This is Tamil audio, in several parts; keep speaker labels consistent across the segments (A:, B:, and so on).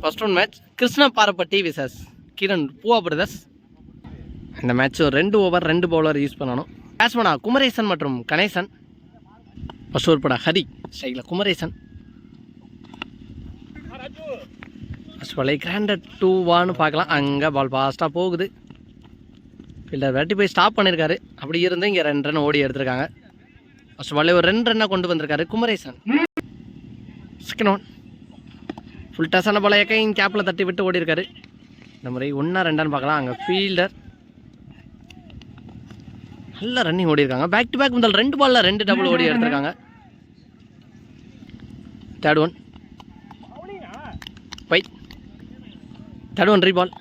A: First round match Krishna Parappatti versus Kiran Poova brothers. இந்த மேட்ச் 2 ஓவர் 2 பவுலர் யூஸ் பண்ணணும். பேட்ஸ்மேனா குமரேசன் மற்றும் கணேசன். ஃபர்ஸ்ட் ஓவர் பட ஹரி ஸ்ட்ரைக்கில் குமரேசன். ஃபர்ஸ்ட் பாலை கிராண்டட் 2-1 பார்க்கலாம். அங்கே பால் ஃபாஸ்ட்டாக போகுது. ஃபீல்டர் வெட்டி போய் ஸ்டாப் பண்ணியிருக்காரு. அப்படி இருந்து இங்கே 2 ரன் ஓடி எடுத்திருக்காங்க. ஃபர்ஸ்ட் பாலே ஒரு 2 ரன்னாக கொண்டு வந்திருக்காரு குமரேசன். செகண்ட் ஒன் ஃபுல் டஸான பால் எக்கையும் கேப்பில் தட்டி விட்டு ஓடி இருக்காரு. இந்த முறை 1-2 பார்க்கலாம். அங்கே ஃபீல்டர் நல்ல ரன்னிங் ஓடி இருக்காங்க. பேக் டு பேக் முதல் 2 பாலில் 2 டபுள் ஓடி எடுத்திருக்காங்க. Third one wide. Third one reball.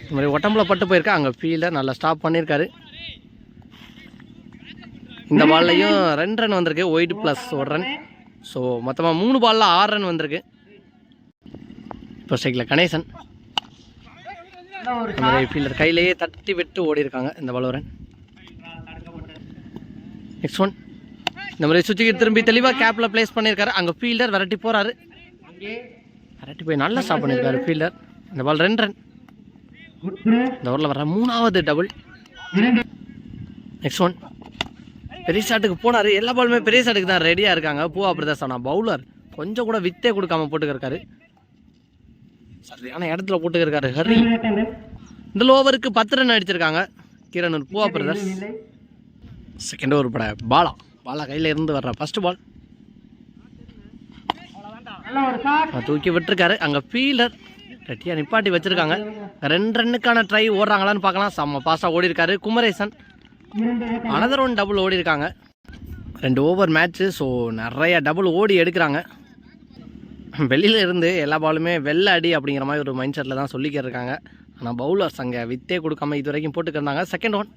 A: இந்த மாதிரி ஒட்டம்பில் பட்டு போயிருக்கா. அங்கே ஃபீல்டர் நல்லா ஸ்டாப் பண்ணியிருக்காரு. இந்த பால்லையும் 2 ரன் வந்திருக்கு. White plus 1 run. ஸோ மொத்தமாக 3 பாலில் 6 ரன் வந்திருக்கு. இப்போ ஸ்ட்ரைக்கில் கணேசன். இந்த மாதிரி ஃபீல்டர் கையிலேயே தட்டி விட்டு ஓடி இருக்காங்க. இந்த பால் 1 ரன். நெக்ஸ்ட் ஒன் இந்த மாதிரி சுவிட்சுக்கு திரும்பி தெளிவாக கேப்பில் பிளேஸ் பண்ணியிருக்காரு. அங்கே ஃபீல்டர் விரட்டி போகிறாரு. விரட்டி போய் நல்லா ஸ்டாப் பண்ணியிருக்காரு ஃபீல்டர். இந்த பால் 2 ரன். இந்த ஓவரில் வர 3வது டபுள். நெக்ஸ்ட் ஒன் பெரிய ஷாட்டுக்கு போனார். எல்லா பாலுமே பெரிய ஷாட்டுக்கு தான் ரெடியாக இருக்காங்க பூவா பிரதர்ஸ். ஆனால் பவுலர் கொஞ்சம் கூட வித்தே கொடுக்காம போட்டுக்கிருக்காரு. சரியான இடத்துல போட்டுக்கிருக்காரு ஹரி. இந்த ஓவருக்கு 10 ரன் அடிச்சிருக்காங்க Kiran Poova brothers. Second over பட பாலா கையில் இருந்து வர்ற ஃபர்ஸ்ட் பால் தூக்கி விட்டுருக்காரு. அங்கே ஃபீல்டர் ரெட்டியாக நிப்பாட்டி வச்சுருக்காங்க. 2 ரன்னுக்கான ட்ரை ஓடுறாங்களான்னு பார்க்கலாம். செம்ம ஃபாஸ்ட்டாக ஓடி இருக்காரு குமரேசன். அனதர் ஒன் டபுள் ஓடி இருக்காங்க. 2 ஓவர் மேட்ச்சு. ஸோ நிறைய டபுள் ஓடி எடுக்கிறாங்க. வெளியில் இருந்து எல்லா பாலுமே வெள்ளை அடி அப்படிங்கிற மாதிரி ஒரு மைண்ட் செட்டில் தான் சொல்லிக்கிட்டு இருக்காங்க. ஆனால் பவுலர்ஸ் அங்கே வித்தே கொடுக்காம இது வரைக்கும் போட்டுக்கிருந்தாங்க. செகண்ட் ஒன்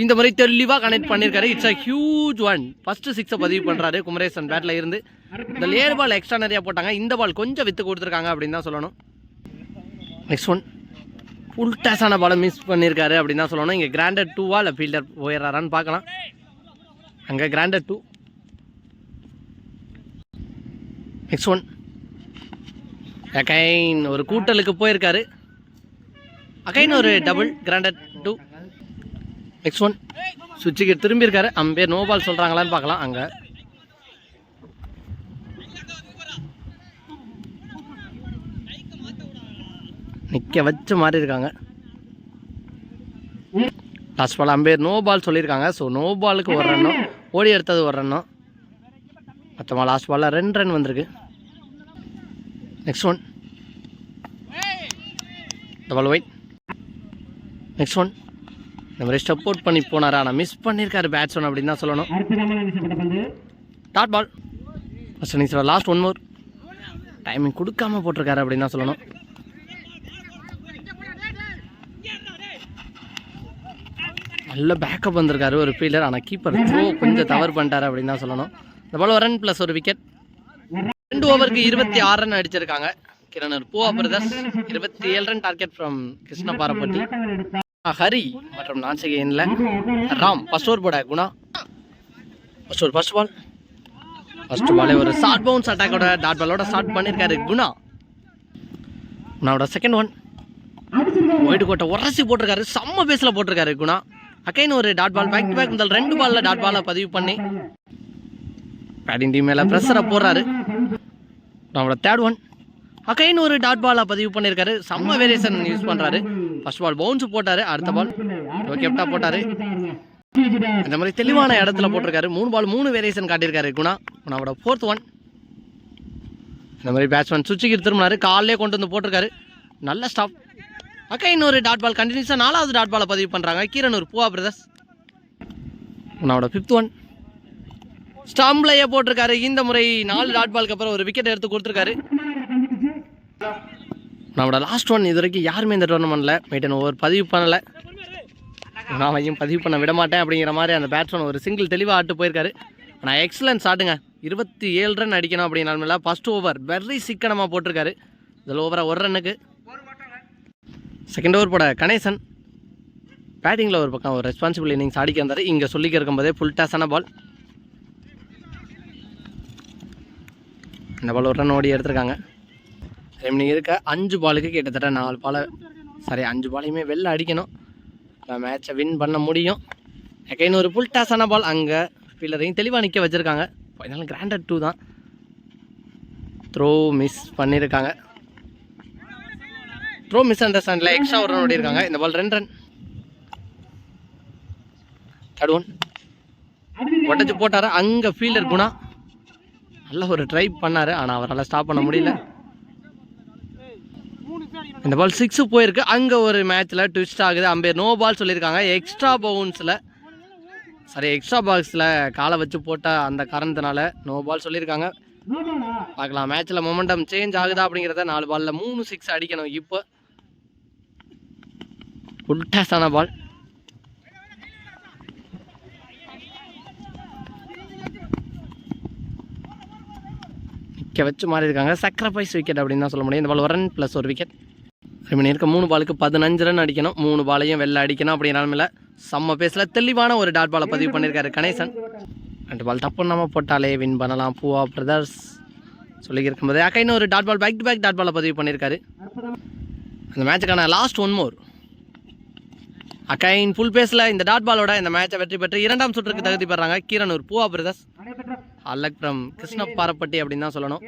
A: இந்த மாதிரி தெளிவாக கனெக்ட் பண்ணியிருக்காரு. It's a huge one. First 6 பதிவு பண்ணுறாரு குமரேசன் பேட்டில் இருந்து. இந்த லேயர் பால் எக்ஸ்ட்ரா நிறையா போட்டாங்க. இந்த பால் கொஞ்சம் வித்து கொடுத்துருக்காங்க அப்படின்னு தான் சொல்லணும். நெக்ஸ்ட் ஒன் ஃபுல் டேஸான பாலை மிஸ் பண்ணியிருக்காரு அப்படின்னு தான் சொல்லணும். இங்கே கிராண்டட் 2வா இல்லை ஃபீல்டர் போயிடுறாரான்னு பார்க்கலாம். அங்கே கிராண்டட் 2. நெக்ஸ்ட் ஒன் அகைன் ஒரு கூட்டலுக்கு போயிருக்காரு. அகைன் ஒரு டபுள் கிராண்டட் 2. நெக்ஸ்ட் ஒன் சுவிட்சுக்கு திரும்பி இருக்காரு. அம்பேர் நோ பால் சொல்கிறாங்களான்னு பார்க்கலாம். அங்கே நிற்க வச்ச மாதிரி இருக்காங்க. Last ball umpire no ball சொல்லியிருக்காங்க. ஸோ நோ பாலுக்கு 1 ரன்னும் ஓடி எடுத்தது 1 ரன்னும். மொத்தமாக லாஸ்ட் பாலில் 2 ரன் வந்திருக்கு. நெக்ஸ்ட் ஒன் இந்த பால் ஒயிட். நெக்ஸ்ட் ஒன் இந்த மாதிரி ஸ்டெப் அவுட் பண்ணி போனார். ஆனால் மிஸ் பண்ணியிருக்காரு பேட்ஸ்மேன் அப்படின்னு தான் சொல்லணும். Dot ball first innings last 1 more. Timing கொடுக்காம போட்டிருக்காரு அப்படின்னு தான் சொல்லணும். நல்ல பேக்கப் வந்திருக்காரு ஒரு ஃபீல்டர். ஆனால் கீப்பர் த்ரோ கொஞ்சம் தவறு பண்ணிட்டாரு அப்படின்னு தான் சொல்லணும். இந்த பால் 1 ரன் ப்ளஸ் 1 விக்கெட். 2 ஓவருக்கு 26 ரன் அடிச்சிருக்காங்க Kiran Poova brothers. 27 run target from Krishna Barappatti. Hari மற்றும் நான்சிகையில் ராம். ஃபர்ஸ்ட் ஓவர் போட குணா. ஃபர்ஸ்ட் பாலே ஒரு ஷார்ட் பவுன்ஸ் அட்டாக்கோட டாட் பாலோட ஸ்டார்ட் பண்ணியிருக்காரு குணா. குணாவோட செகண்ட் ஒன் ஒயிட் கோட்டை உரசி போட்டிருக்காரு. செம்ம பேஸில் போட்டிருக்காரு குணா. அகைன் ஒரு dot ball. Back to back முதல் 2 பாலில் டாட் பாலை பதிவு பண்ணி பேட்டிங் டீம் மேலே ப்ரெஷரை போடுறாரு. நம்மளோட தேர்ட் ஒன் அகைன் ஒரு டாட் பாலை பதிவு பண்ணியிருக்காரு. செம்ம வேரியேஷன் யூஸ் பண்ணுறாரு. ஃபர்ஸ்ட் பால் பவுன்ஸ் போட்டார். அடுத்த பால் கெப்டாக போட்டார். இந்த மாதிரி தெளிவான இடத்துல போட்டிருக்காரு. 3 பால் 3 வேரியேஷன் காட்டியிருக்காரு குணாவோட ஃபோர்த் ஒன். இந்த மாதிரி பேட்ஸ்மேன் சுவிட்சுக்கு திரும்பினாரு. காலிலே கொண்டு வந்து போட்டிருக்காரு. நல்ல ஸ்டாப். அகைன் ஒரு டாட் பால் கண்டினியூஸாக 4வது டாட் பாலை பதிவு பண்ணுறாங்க Kiran Poova brothers. குணாவோட 5th one ஸ்டம்ப்லையே போட்டிருக்காரு. இந்த முறை 4 டாட் பாலுக்கு அப்புறம் ஒரு விக்கெட் எடுத்து கொடுத்துருக்காரு. நம்மளோட லாஸ்ட் ஒன் இது வரைக்கும் யாருமே இந்த டோர்னமெண்ட்டில் மெயின்டைன் ஓவர் பதிவு பண்ணலை. நான் பதிவு பண்ண விட மாட்டேன் அப்படிங்கிற மாதிரி அந்த பேட்ஸ்மேன் ஒரு சிங்கிள் தெளிவாக ஆட்டு போயிருக்காரு. ஆனால் எக்ஸலன்ஸ் ஆட்டுங்க. 27 ரன் அடிக்கணும் அப்படின்னால ஃபர்ஸ்ட் ஓவர் வெரி சிக்கனமாக போட்டிருக்காரு. இதில் ஓவராக 1 ரன்னுக்கு. செகண்ட் ஓவர் போட கணேசன் பேட்டிங்கில் ஒரு பக்கம் ஒரு ரெஸ்பான்சிபிள் இன்னிங்ஸ் ஆடிக்க வந்தார். இங்கே சொல்லிக்க இருக்கும்போதே ஃபுல் டாஸான பால். இந்த பால் 1 ரன் ஓடி எடுத்திருக்காங்க. ரிமைனிங் இருக்க 5 பாலுக்கு கிட்டத்தட்ட 4 பாலை சரி 5 பாலையுமே வெளில அடிக்கணும். மேட்சை வின் பண்ண முடியும். எகைன் ஒரு புல் டாஸான பால். அங்கே ஃபீல்டரையும் தெளிவாக நிற்க வச்சுருக்காங்க. ஃபைனல் கிராண்டட் 2 தான். த்ரோ மிஸ் பண்ணியிருக்காங்க. த்ரோ மிஸ் அண்டர்ஸ்டாண்டில் எக்ஸ்ட்ரா ஒரு ரன் ஓடிருக்காங்க. இந்த பால் 2 ரன். தேர்ட் ஒன் உடச்சி போட்டார். அங்கே ஃபீல்டர் குணா நல்ல ஒரு ட்ரை பண்ணார். ஆனால் அவரால் ஸ்டாப் பண்ண முடியல. இந்த பால் 6 போயிருக்கு. அங்கே ஒரு மேட்ச்சில் ட்விஸ்ட் ஆகுது. அம்பேர் நோ பால் சொல்லியிருக்காங்க. எக்ஸ்ட்ரா பவுன்ஸில் சரி எக்ஸ்ட்ரா பாக்ஸில் காலை வச்சு போட்டால் அந்த காரணத்தினால நோ பால் சொல்லியிருக்காங்க. பார்க்கலாம் மேட்ச்சில் மொமெண்டம் சேஞ்ச் ஆகுதா அப்படிங்கிறத. 4 பாலில் 3 6 அடிக்கணும். இப்போ ஃபுல் டாஸான பால். நிற்க வச்சு மாறி இருக்காங்க. சாக்ரிஃபைஸ் விக்கெட் அப்படின்னு தான் சொல்ல முடியும். இந்த பால் 1 ரன் ப்ளஸ் 1 விக்கெட். ரிமைனிங் இருக்க 3 பாலுக்கு 15 ரன் அடிக்கணும். 3 பாலையும் வெளில அடிக்கணும் அப்படிங்கிற நிலமையில் செம்ம பேஸில் தெளிவான ஒரு டாட் பாலை பதிவு பண்ணியிருக்காரு கணேசன். 2 பால் தப்பு நம்ம போட்டாலே வின் பண்ணலாம் பூவா பிரதர்ஸ் சொல்லியிருக்கும் போது அகைன் ஒரு dot ball back to back dot பாலை பதிவு பண்ணியிருக்காரு. அந்த மேட்சுக்கான லாஸ்ட் 1 மோர். அகைன் ஃபுல் பேஸில் இந்த டாட் பாலோட இந்த மேட்சை வெற்றி பெற்று 2ஆம் சுற்றுக்கு தகுதி பெறாங்க கீரனூர் பூவா பிரதர்ஸ். அலக் ஃப்ரம் கிருஷ்ணப்பாரப்பட்டி அப்படின்னு தான் சொல்லணும்.